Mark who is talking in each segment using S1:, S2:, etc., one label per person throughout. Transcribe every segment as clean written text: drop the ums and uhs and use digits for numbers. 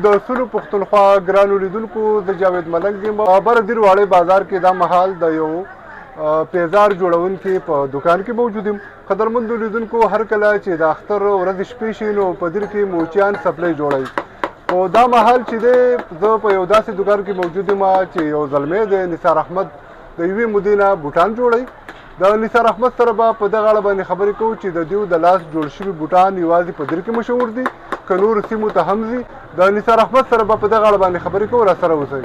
S1: د سلو پښتونخوا ګرانو لیدونکو د جاوید ملنګ یم بر دیر واړی بازار کې دا مهال د یو پیزار جوړونکي په دکان کې موجود یم. قدرمندو لیدونکو هر کله چې د اختر ورځ شپې شي نو په دیر کې موچیان سپلۍ جوړوي او دا مهال چې دی زه په یو داسې دکان کې موجود یم چې یو زلمی دی نثار احمد د یوې مودې نه بوټان جوړوي. د نثار احمد سره به په دغه اړه باندې خبرې کوو چې د دوی د لاس جوړ شوي بوټان یوازې په دیر کې مشهور دي که نورو سیمو ته هم ځي. د نثار احمد سره به په دغه اړه باندې خبرې کوو. راسره اوسئ.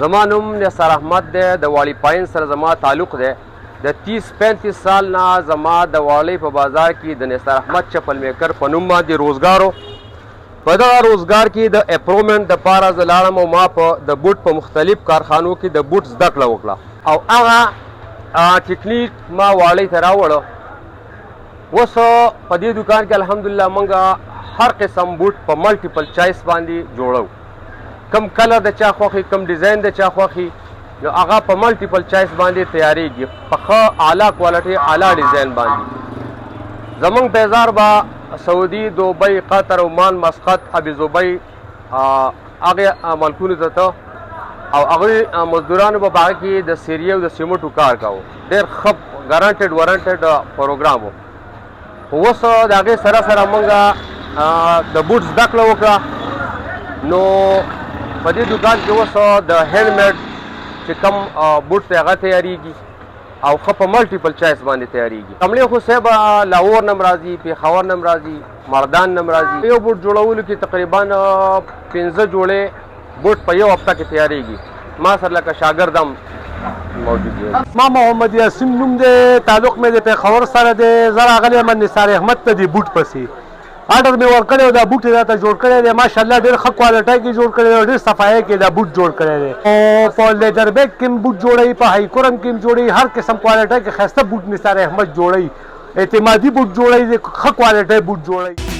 S2: زما نوم نثار احمد دی. د واړی پاین سره زما تعلق دی. د 30-35 سال نه زما د واړی په بازار کې د نثار احمد چپل میکر په نوم باندې روزګار و. په دغه روزګار کې د اپرومنټ دپاره زه لاړم او ما د بوټ په مختلف کارخانو کې د بوټ زده کړه وکړه او هغه ټکنیک ما واړی ته راوړه. اوس په دې دوکان کې الحمدلله موږ هر قسم بوټ په ملټیپل چایس باندې جوړو. کم کلر د چا خوښي کم ډیزاین د چا خوښي نو هغه په ملټیپل چایس باندې تیاریږي په ښه اعلی کوالټي اعلی ډیزاین باندې. زمونږ بازار به سعودي، دوبۍ، قطر، عمان، مسقط، ابوظبي هغې ملکونو ته او هغوی مزدورانو به په هغه کې د سیرې او د سیمټو کار کوو. ډېر ښه ګارانټډ وارنټډ پروګرام و. خو اوس د هغې سره سره موږ د بوټ زده کړه وکړه نو په دې دوکان کې اوس د هینډ میډ چې کوم بوټ دی هغه تیاریږي او ښه په ملټیپل چایس باندې تیاریږي. کمړې خو صاحب لاهور نه هم راځي، پېښور نه هم راځي، مردان نه هم راځي. یو بوټ جوړولو کې تقریبا 15 جوړې بوټ په یو هفته کې تیاریږي. ما سره لکه شاګرد هم موجود دی.
S3: ما محمد یاسین نوم دی. تعلق مې د پېښور سره دی. زه راغلی یم نثار احمد ته د بوټ پسې. آرډر مې ورکړی او دا بوټ یې راته جوړ کړی دی. ماشاءالله ډېر ښه کوالټۍ کې جوړ کړی دی او ډېر صفایۍ کې دا بوټ جوړ کړی دی. او په لیدر بیگ کې هم بوټ جوړوي، په هایکورم کې هم جوړوي. هر قسم کوالټۍ کې ښایسته بوټ نثار احمد جوړوي. اعتمادي بوټ جوړوي، ښه کوالټۍ بوټ جوړوي.